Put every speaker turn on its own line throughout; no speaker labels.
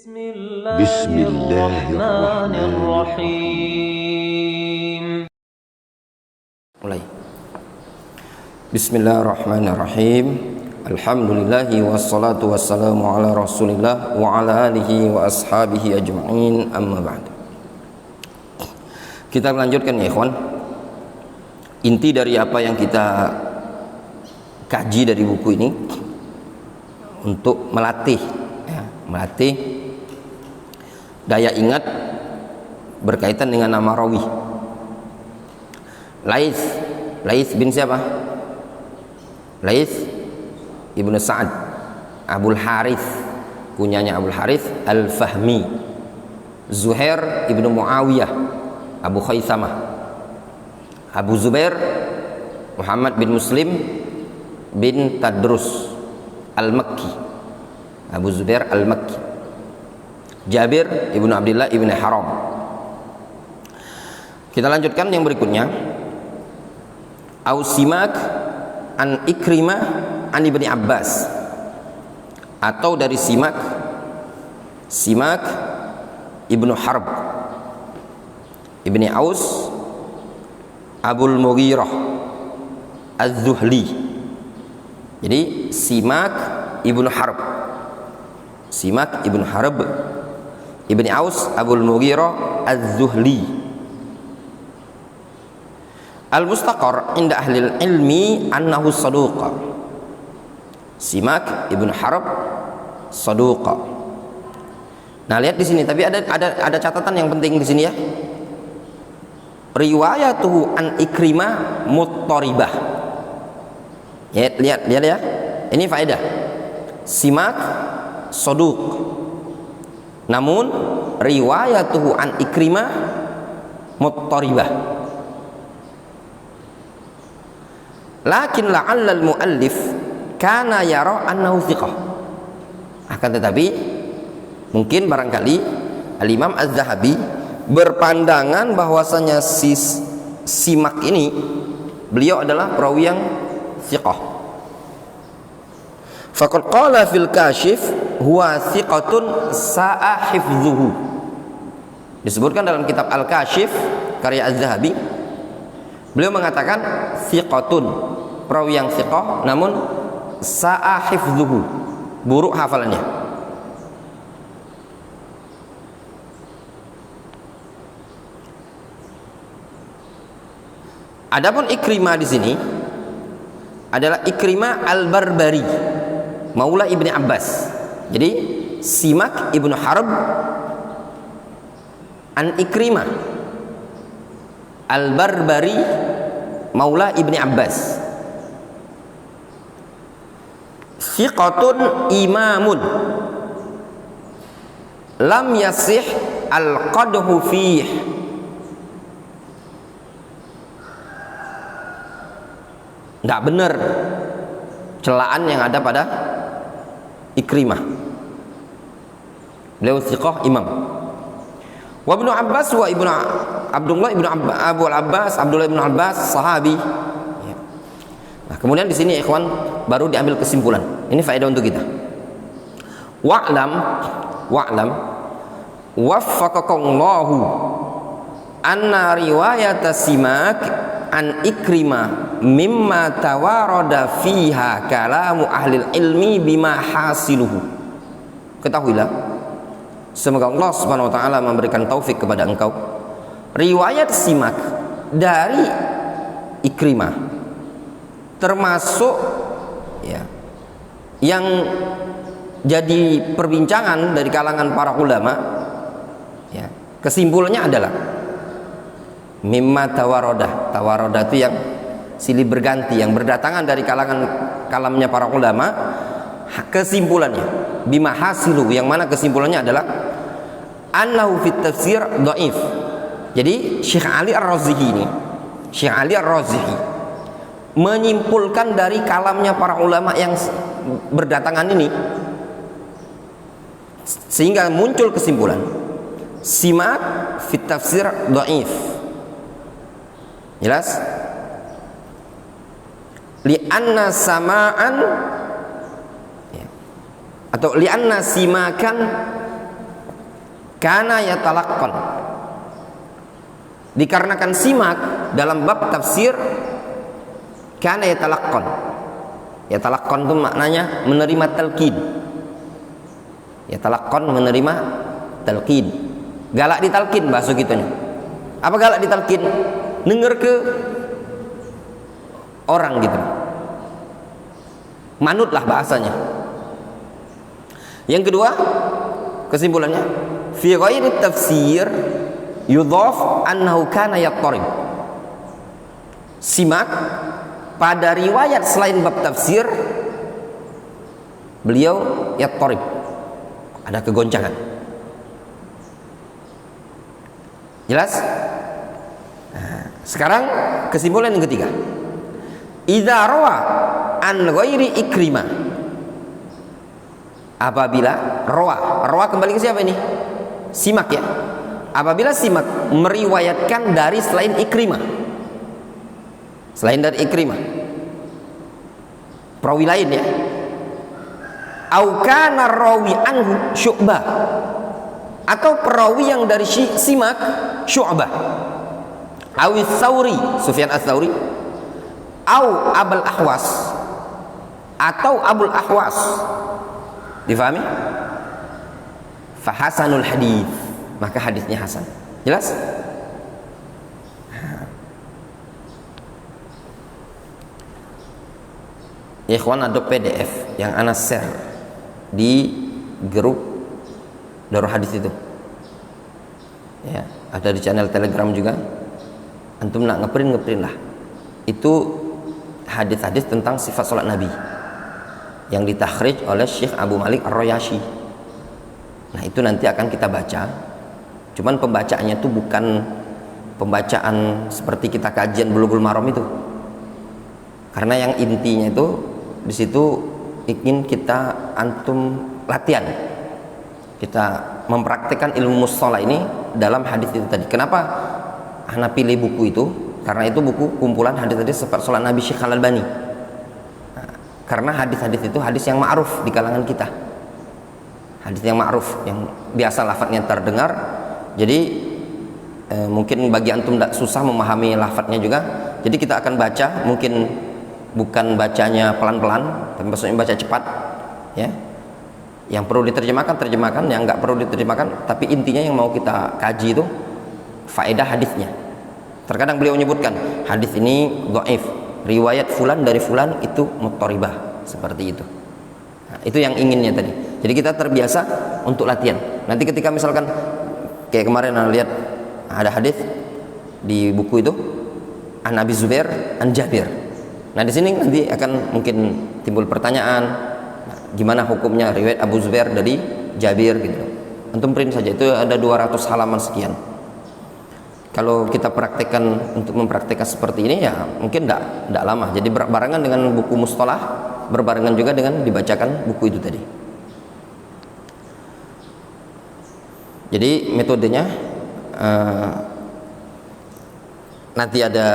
Bismillahirrahmanirrahim.
Mulai. Bismillahirrahmanirrahim. Alhamdulillahi wassalatu wassalamu ala rasulillah wa ala alihi wa ashabihi ajma'in, amma ba'd. Kita melanjutkan ya ikhwan, inti dari apa yang kita kaji dari buku ini untuk melatih daya ingat berkaitan dengan nama rawi. Laits bin siapa? Laits ibnu Sa'ad Abul Harith, kunyanya Abul Harith Al-Fahmi. Zuhair ibnu Muawiyah Abu Khaisamah. Abu Zubair Muhammad bin Muslim bin Tadrus Al-Makki. Abu Zubair Al-Makki. Jabir ibnu Abdullah ibnu Haram. Kita lanjutkan yang berikutnya. Simak an Ikrimah an Ibni Abbas, atau dari Simak ibnu Harb ibni Aus Abul Mughirah Az-Zuhli. Jadi Simak ibnu Harb ibni Aus Abul Mughirah Az-Zuhli. Al-mustaqar inda ahli ilmi annahu saduqa. Simak ibnu Harb saduqa. Nah, lihat di sini, tapi ada catatan yang penting di sini ya. Riwayatuhu an Ikrimah muttaribah. Ya, lihat ya. Ini faedah. Simak saduq. Namun riwayatuhu an Ikrimah muttaribah. Lakin la'alla al-muallif kana yara annahu thiqah. Akan tetapi mungkin barangkali Al-Imam Az-Zahabi berpandangan bahwasanya Simak ini beliau adalah perawi yang thiqah. Faqad qala fil Kashif huwa thiqatun sa'a hifdzuhu. Disebutkan dalam kitab Al-Kashif karya Az-Zahabi, beliau mengatakan thiqatun, perawi yang thiqah, namun sa'a hifdzuhu, buruk hafalannya. Adapun Ikrimah di sini adalah Ikrimah Al-Barbari, Maula Ibni Abbas. Jadi Simak ibnu Harb an Ikrimah Al-Barbari Maula Ibni Abbas. Thiqatun imamun lam yasih al-qadhu fih. Tidak benar celaan yang ada pada Ikrimah. Beliau thiqah imam. Wa Ibnu Abbas wa Ibnu Abdullah Ibnu Abu Al-Abbas Abdullah Ibnu Abbas sahabi. Nah, kemudian di sini ikhwan baru diambil kesimpulan. Ini faedah untuk kita. Wa'lam waffaqakallahu anna riwayat Simak an Ikrimah mimma tawarada fiha kalamu ahli ilmi bima hasiluhu. Ketahuilah, semoga Allah Subhanahu wa taala memberikan taufik kepada engkau. Riwayat Simak dari Ikrimah termasuk ya yang jadi perbincangan dari kalangan para ulama ya. Kesimpulannya adalah mimma tawaroda itu yang silih berganti, yang berdatangan dari kalamnya para ulama. Kesimpulannya bima hasilu, yang mana kesimpulannya adalah annahu fit tafsir dhaif. Jadi Syekh Ali Ar-Razihi menyimpulkan dari kalamnya para ulama yang berdatangan ini, sehingga muncul kesimpulan Simak fit tafsir dhaif. Jelas? Li'anna sama'an atau li'anna simakan kana yatalaqqan. Dikarenakan simak dalam bab tafsir kana yatalaqqan. Yatalaqqan itu maknanya menerima talqin. Yatalaqqan menerima talqin. Galak ditalqin bahasa kitanya. Apa galak ditalqin? Dengar ke orang gitu. Manutlah bahasanya. Yang kedua, kesimpulannya, fi ghairi tafsir yudhaf annahu kana yattarib. Simak pada riwayat selain bab tafsir beliau yattarib, ada kegoncangan. Jelas? Nah, sekarang kesimpulan yang ketiga, idza rawa an ghairi Ikrimah, apabila rawa kembali ke siapa ini? Simak ya. Apabila simak meriwayatkan dari selain Ikrimah, selain dari Ikrimah, perawi lain ya, au kana rawi anhu Syu'bah, atau perawi yang dari simak Syu'bah, awis Tsauri Sufyan ats-Tsauri, au Abul Ahwas, atau Abul Ahwas, difahami? Fahasanul hadis, maka hadisnya hasan. Jelas? Ikhwan, ada PDF yang ana share di grup Darul Hadis itu. Ya, ada di channel Telegram juga. Antum nak ngeprint lah. Itu hadis-hadis tentang sifat salat Nabi yang ditakhrij oleh Syekh Abu Malik Ar-Royashi. Nah, itu nanti akan kita baca. Cuman pembacaannya itu bukan pembacaan seperti kita kajian Bulughul Maram itu. Karena yang intinya itu di situ ingin kita antum latihan. Kita mempraktikkan ilmu mustalah ini dalam hadis itu tadi. Kenapa ana pilih buku itu? Karena itu buku kumpulan hadis-hadis sifat salat Nabi Syekh Al-Albani. Nah, karena hadis-hadis itu hadis yang ma'ruf di kalangan kita. Hadis yang ma'ruf, yang biasa lafadznya terdengar. Jadi mungkin bagi antum tidak susah memahami lafadznya juga. Jadi kita akan baca, mungkin bukan bacanya pelan-pelan, tapi maksudnya baca cepat, ya. Yang perlu terjemahkan, yang nggak perlu diterjemahkan. Tapi intinya yang mau kita kaji itu faedah hadisnya. Terkadang beliau menyebutkan hadis ini dhaif, riwayat fulan dari fulan itu muttaribah, seperti itu. Nah, itu yang inginnya tadi. Jadi kita terbiasa untuk latihan. Nanti ketika misalkan kayak kemarin anda lihat ada hadis di buku itu an Abi Zubair an Jabir. Nah, di sini nanti akan mungkin timbul pertanyaan, nah, gimana hukumnya riwayat Abu Zubair dari Jabir gitu. Antum print saja, itu ada 200 halaman sekian. Kalau kita praktekkan untuk mempraktekkan seperti ini ya mungkin tidak lama. Jadi berbarengan dengan buku mustalah, berbarengan juga dengan dibacakan buku itu tadi. Jadi metodenya nanti ada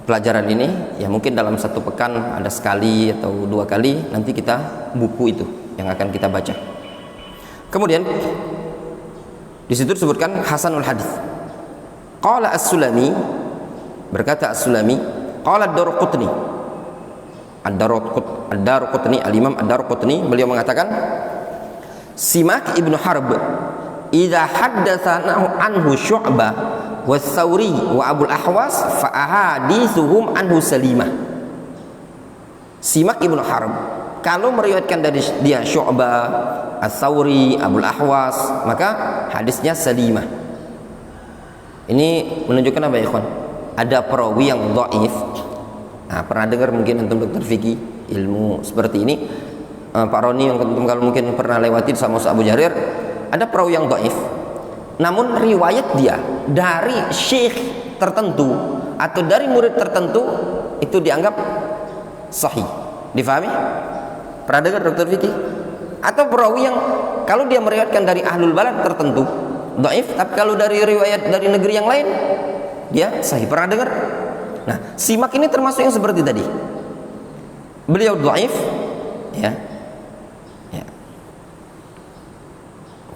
pelajaran ini ya mungkin dalam satu pekan ada sekali atau 2 kali, nanti kita buku itu yang akan kita baca. Kemudian di situ disebutkan hasanul hadis. Qala As-Sulami, berkata As-Sulami, qala Ad-Darqutni. Ad-Darqutni, Al-Imam Ad-Darqutni, beliau mengatakan Simak Ibnu Harb idza haddatsana anhu Syu'bah wa Tsauri wa Abul Ahwas fa ahaditsuhum anhu salimah. Simak Ibnu Harb kalau meriwayatkan dari dia Syu'bah, Ats-Tsauri, Abul Ahwas, maka hadisnya salimah. Ini menunjukkan apa ya, ikhwan? Ada perawi yang dhaif. Nah, pernah dengar mungkin antum dokter fikih ilmu seperti ini, Pak Roni yang antum kalau mungkin pernah lewati sama Ustaz Abu Jarir, ada perawi yang dhaif. Namun riwayat dia dari syekh tertentu atau dari murid tertentu itu dianggap sahih. Difahami? Pernah dengar dokter fikih? Atau perawi yang kalau dia meriwayatkan dari ahlul balad tertentu dhaif, tapi kalau dari riwayat dari negeri yang lain dia sahih. Pernah dengar? Nah, Simak ini termasuk yang seperti tadi. Beliau dhaif, ya. Ya.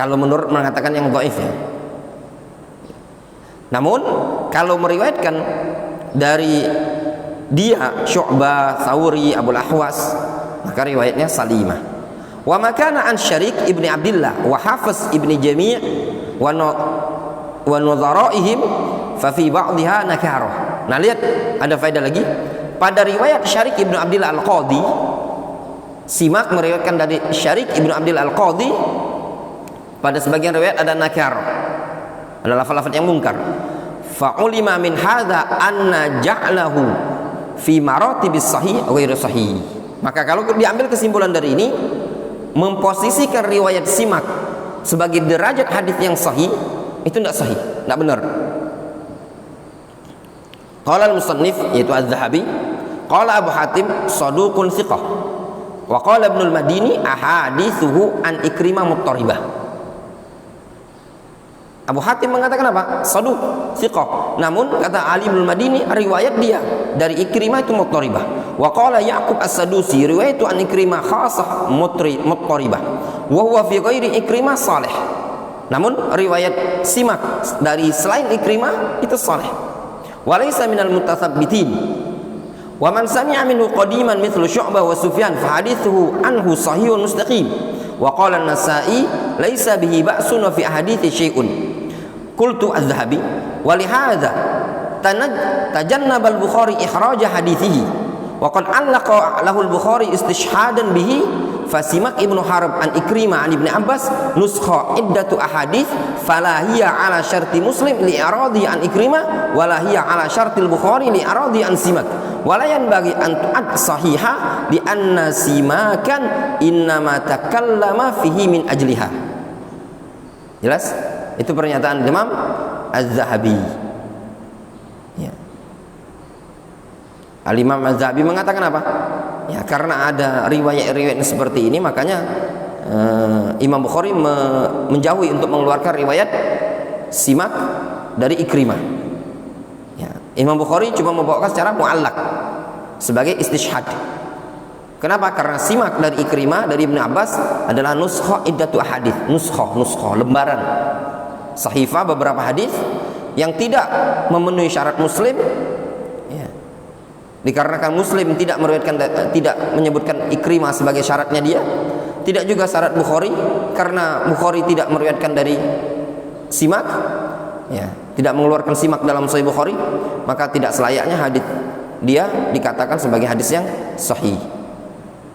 Kalau menurut mengatakan yang dhaif ya. Namun kalau meriwayatkan dari dia Syu'bah, Tsauri, Abu Ahwas, maka riwayatnya salimah. Wa makana an Syarik ibni Abdillah wa Hafiz ibni Jami' wa nudharaihim fa fi ba'dihha nakarah. Nah, lihat ada faedah lagi. Pada riwayat Syarik ibnu Abdillah Al-Qadhi, Simak meriwayatkan dari Syarik ibnu Abdillah Al-Qadhi, pada sebagian riwayat ada nakar, ada lafaz-lafaz yang mungkar. Fa'ulima min hadza anna ja'lahu fi maratibis sahih ghairu sahih. Maka kalau diambil kesimpulan dari ini, memposisikan riwayat Simak sebagai derajat hadis yang sahih itu tidak sahih, tidak benar. Qala al-musannif, yaitu Az-Zahabi, qala Abu Hatim saduqun thiqah, wa qala Ibnu al-Madini ahadithuhu an Ikrimah muttaribah. Abu Hatim mengatakan apa? Saduq, thiqah. Namun kata Ali bin Madini, riwayat dia dari Ikrimah itu muttaribah. Wa qala Ya'qub As-Sadusi riwayatu an Ikrimah khasah muttaribah. Wa huwa fi ghairi Ikrimah salih. Namun riwayat Simak dari selain Ikrimah itu salih. Wa laysa minal mutathabbitin. Wa man sami'a minhu qadiman mithlu Syu'bah wa Sufyan fa hadithuhu anhu sahihun mustaqim. Wa qala An-Nasa'i laysa bihi ba'sun wa fi ahadithi syai'un. Qultu Az-Zahabi wa li hadza tajannaba al-Bukhari ikhraj hadithihi wa qad allaqa lahu al-Bukhari istishhadan bihi fa Simak ibnu Harb an Ikrimah an Ibnu Abbas nuskha iddatu ahadits fala hiya ala syarti Muslim li aradi an Ikrimah wa la hiya ala syarti al-Bukhari li aradi an Simak wa la yanbaghi an tu'ad sahiha li anna Simakan innama takallama fihi min ajliha. Jelas? Itu pernyataan Imam Az-Zahabi. Ya. Al-Imam Az-Zahabi mengatakan apa? Ya, karena ada riwayat-riwayat seperti ini, makanya Imam Bukhari menjauhi untuk mengeluarkan riwayat Simak dari Ikrimah. Ya. Imam Bukhari cuma membawakan secara mu'allaq sebagai istishhad. Kenapa? Karena Simak dari Ikrimah dari Ibnu Abbas adalah nuskha iddatu ahadits, nuskha lembaran sahifah beberapa hadis yang tidak memenuhi syarat Muslim, ya. Dikarenakan Muslim tidak meriwayatkan, tidak menyebutkan Ikrimah sebagai syaratnya dia, tidak juga syarat Bukhari karena Bukhari tidak meriwayatkan dari Simak, ya, tidak mengeluarkan Simak dalam Sahih Bukhari, maka tidak selayaknya hadis dia dikatakan sebagai hadis yang sahih,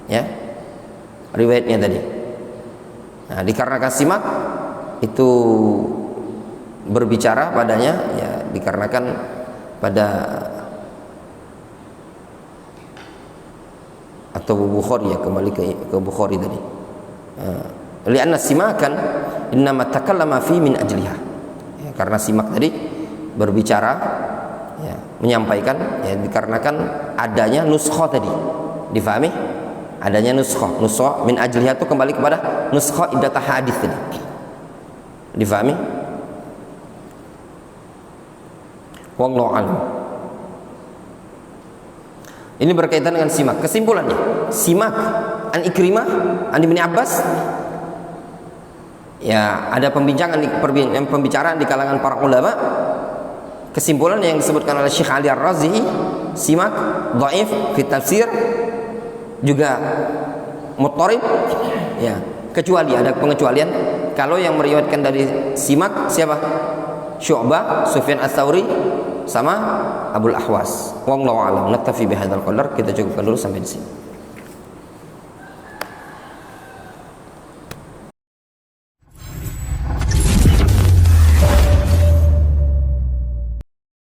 ya, riwayatnya tadi. Nah, dikarenakan Simak itu berbicara padanya, ya, dikarenakan pada atau Bukhari, ya, kembali ke Bukhari tadi. Lianna Simakan innama takallama fi min ajliha. Ya, karena Simak tadi berbicara, ya, menyampaikan, ya, dikarenakan adanya nuskha tadi. Difahami? Adanya nuskha min ajliha itu kembali kepada nuskha iddatah hadis tadi. Difahami? Wallahu a'lam. Ini berkaitan dengan Simak. Kesimpulannya, Simak an Ikrimah an Ibnu Abbas, ya, ada pembicaraan di kalangan para ulama. Kesimpulan yang disebutkan oleh Syekh Ali Ar-Razihi, Simak dhaif fi tafsir, juga muttarib, ya, kecuali ada pengecualian. Kalau yang meriwayatkan dari Simak siapa? Syu'bah, Sufyan Ats-Tsauri, sama Abu Ahwas. Wallahu a'lam. Naktafi bihadzal qadar. Kita cukupkan dulu sampai di sini.